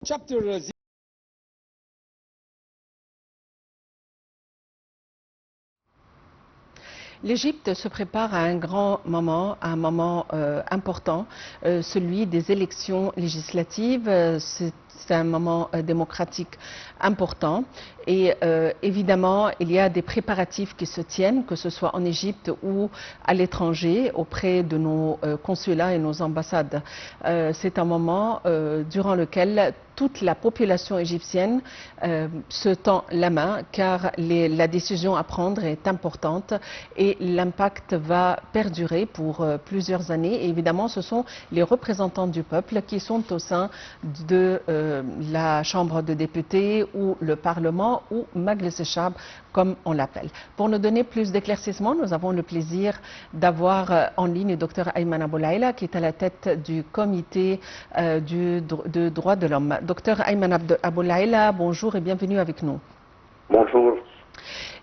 Chapter L'Égypte se prépare à un grand moment, à un moment important, celui des élections législatives. C'est un moment démocratique important et évidemment il y a des préparatifs qui se tiennent, que ce soit en Égypte ou à l'étranger, auprès de nos consulats et nos ambassades. C'est un moment durant lequel toute la population égyptienne se tend la main car la décision à prendre est importante et l'impact va perdurer pour plusieurs années. Et évidemment, ce sont les représentants du peuple qui sont au sein de la Chambre de députés ou le Parlement ou Majlis al-Shab comme on l'appelle. Pour nous donner plus d'éclaircissements, nous avons le plaisir d'avoir en ligne le Dr Ayman Aboulaïla qui est à la tête du comité de droits de l'homme. Dr Ayman Aboulaïla, bonjour et bienvenue avec nous. Bonjour.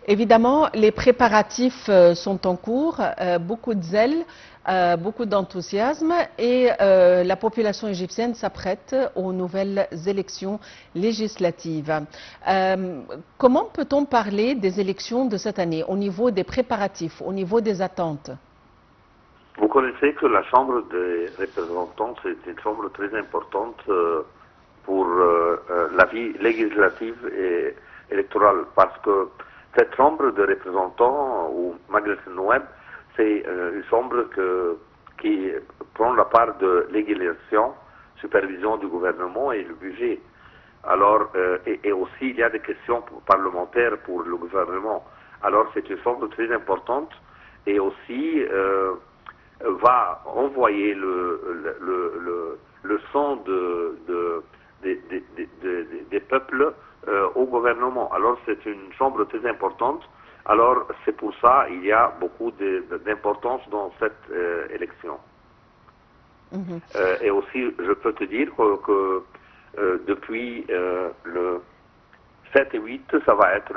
Évidemment, les préparatifs sont en cours, beaucoup de zèle, beaucoup d'enthousiasme et la population égyptienne s'apprête aux nouvelles élections législatives. Comment peut-on parler des élections de cette année au niveau des préparatifs, au niveau des attentes? Vous connaissez que la Chambre des représentants, c'est une chambre très importante pour la vie législative et électorale, parce que cette chambre de représentants, ou Majlis al-Nouab, c'est une chambre qui prend la part de législation, supervision du gouvernement et le budget. Alors, et aussi, il y a des questions parlementaires pour le gouvernement. Alors, c'est une chambre très importante et aussi va envoyer le son des peuples au gouvernement. Alors c'est une chambre très importante. Alors c'est pour ça qu'il y a beaucoup d'importance dans cette élection. Et aussi, je peux te dire que depuis le 7 et 8, ça va être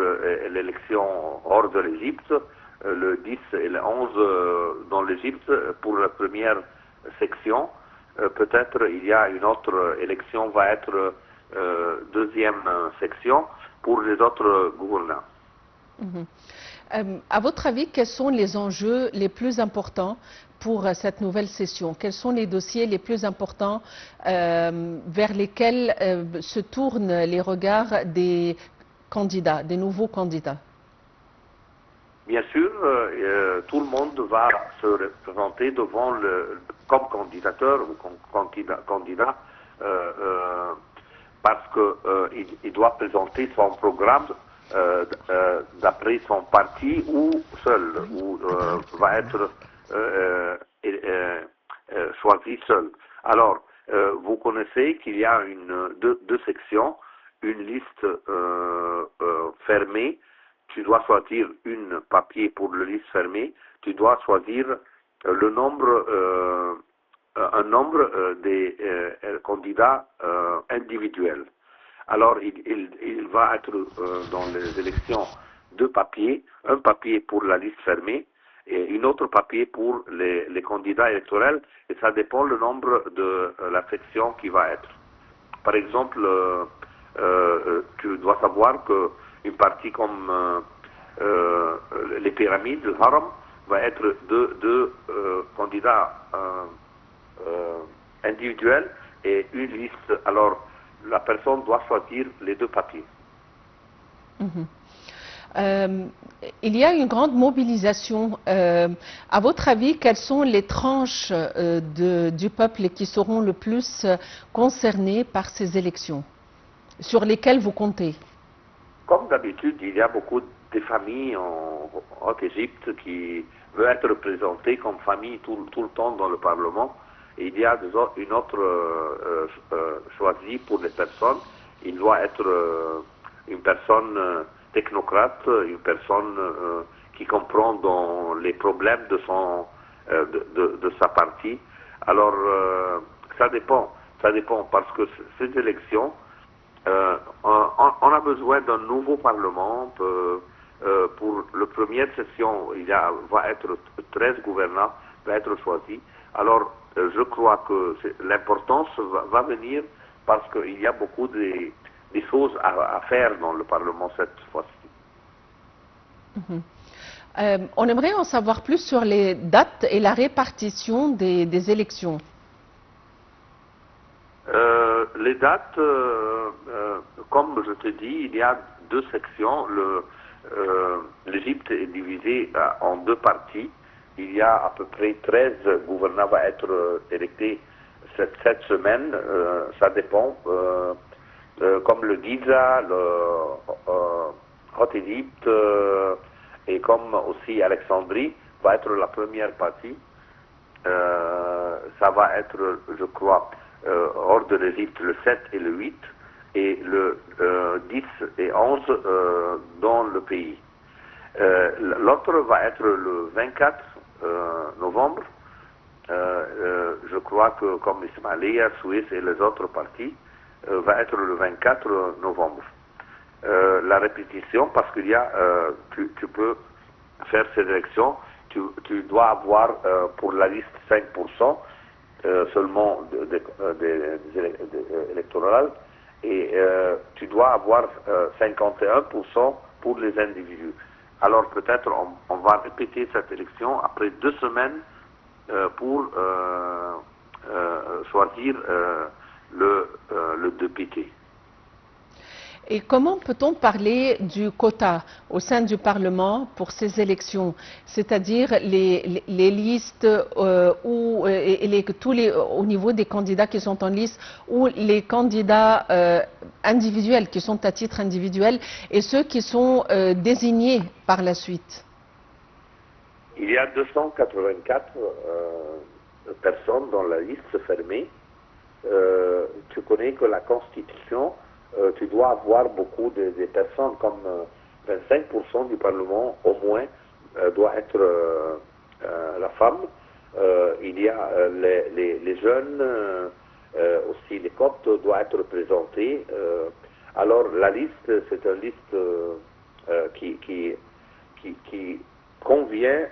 l'élection hors de l'Égypte, le 10 et le 11 dans l'Égypte pour la première section. Peut-être il y a une autre élection, va être deuxième section pour les autres gouvernants. À votre avis, quels sont les enjeux les plus importants pour cette nouvelle session? Quels sont les dossiers les plus importants vers lesquels se tournent les regards des candidats, des nouveaux candidats? Bien sûr, tout le monde va se représenter devant comme candidateur ou candidat parce qu'il doit présenter son programme d'après son parti ou seul, ou va être choisi seul. Alors, vous connaissez qu'il y a deux sections, une liste fermée. Tu dois choisir un papier pour le liste fermée. Tu dois choisir un nombre des candidats individuels. Alors, il va être dans les élections deux papiers, un papier pour la liste fermée et un autre papier pour les candidats électoraux, et ça dépend le nombre de la section qui va être. Par exemple, tu dois savoir que une partie comme les pyramides, le haram, va être deux candidats individuels et une liste. Alors, la personne doit choisir les deux papiers. Il y a une grande mobilisation. À votre avis, quelles sont les tranches du peuple qui seront le plus concernées par ces élections, sur lesquelles vous comptez? Comme d'habitude, il y a beaucoup de familles en Haute-Égypte qui veulent être représentées comme famille tout le temps dans le Parlement. Et il y a une autre choisie pour les personnes. Il doit être une personne technocrate, une personne qui comprend dans les problèmes de sa partie. Alors, ça dépend parce que ces élections, on a besoin d'un nouveau Parlement. Pour la première session, va être 13 gouvernants, va être choisis. Alors, je crois que l'importance va venir parce qu'il y a beaucoup des choses à faire dans le Parlement cette fois-ci. On aimerait en savoir plus sur les dates et la répartition des élections. Les dates, comme je te dis, il y a deux sections. L'Égypte est divisée en deux parties. Il y a à peu près 13 gouvernants à être électés cette semaine. Ça dépend. Comme le Giza, le Haute-Égypte et comme aussi Alexandrie va être la première partie. Ça va être, je crois, hors de l'Égypte le 7 et le 8 et le 10 et 11 dans le pays. L'autre va être le 24 novembre. Je crois que comme Ismailia, Suisse et les autres partis, va être le 24 novembre. La répétition, parce qu'il y a, tu peux faire ces élections, tu dois avoir pour la liste 5% seulement électorales et tu dois avoir 51% pour les individus. Alors peut-être on va répéter cette élection après 2 semaines pour choisir le député. Et comment peut-on parler du quota au sein du Parlement pour ces élections, c'est-à-dire les listes au niveau des candidats qui sont en liste ou les candidats individuels qui sont à titre individuel et ceux qui sont désignés par la suite? Il y a 284 personnes dans la liste fermée. Tu connais que la Constitution, tu dois avoir beaucoup de personnes, comme 25% du Parlement au moins doit être la femme. Il y a les jeunes, aussi les Coptes doivent être représentés. Alors la liste, c'est une liste qui convient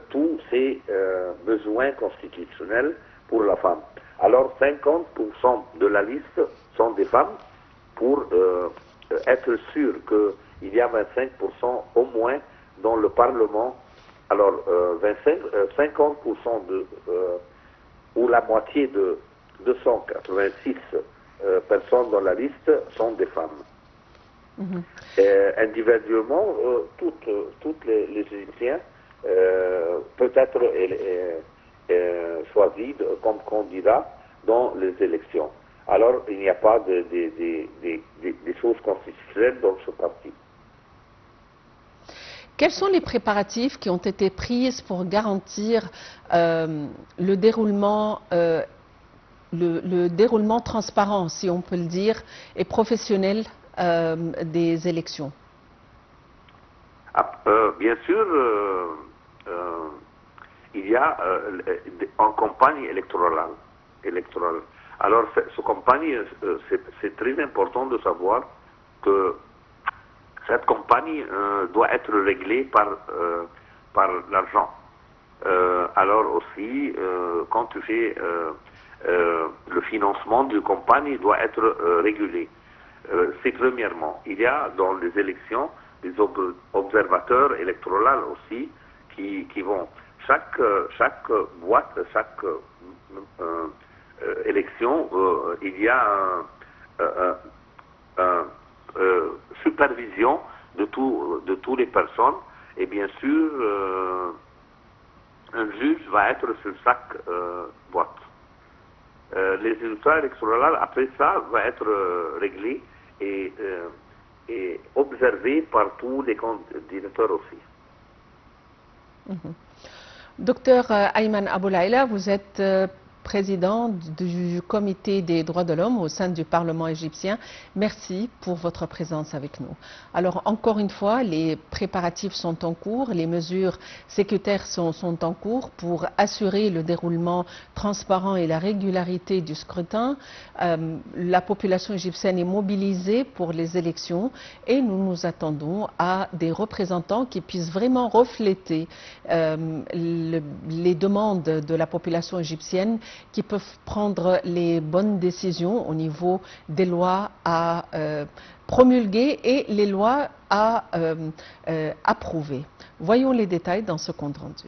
tous ces besoins constitutionnels pour la femme. Alors 50% de la liste sont des femmes, pour être sûr qu'il y a 25% au moins dans le Parlement. Alors 50% ou la moitié de 286 personnes dans la liste sont des femmes. Individuellement, toutes les Égyptiens peuvent être choisis comme candidats dans les élections. Alors, il n'y a pas des choses constitutionnelles dans ce parti. Quels sont les préparatifs qui ont été pris pour garantir le déroulement transparent, si on peut le dire, et professionnel des élections? Bien sûr, il y a une campagne électorale. Alors, cette campagne, c'est très important de savoir que cette campagne doit être réglée par l'argent. Alors aussi, quand tu fais le financement d'une campagne, il doit être régulé. C'est premièrement. Il y a dans les élections des observateurs électoraux aussi qui vont. Chaque boîte, chaque élection, il y a supervision de toutes les personnes et bien sûr un juge va être sur chaque boîte. Les résultats électoraux après ça vont être réglés et observés par tous les candidatures aussi. Docteur Ayman Aboulaïla, vous êtes président du Comité des droits de l'homme au sein du Parlement égyptien. Merci pour votre présence avec nous. Alors, encore une fois, les préparatifs sont en cours, les mesures sécuritaires sont en cours pour assurer le déroulement transparent et la régularité du scrutin. La population égyptienne est mobilisée pour les élections et nous nous attendons à des représentants qui puissent vraiment refléter les demandes de la population égyptienne qui peuvent prendre les bonnes décisions au niveau des lois à promulguer et les lois à approuver. Voyons les détails dans ce compte rendu.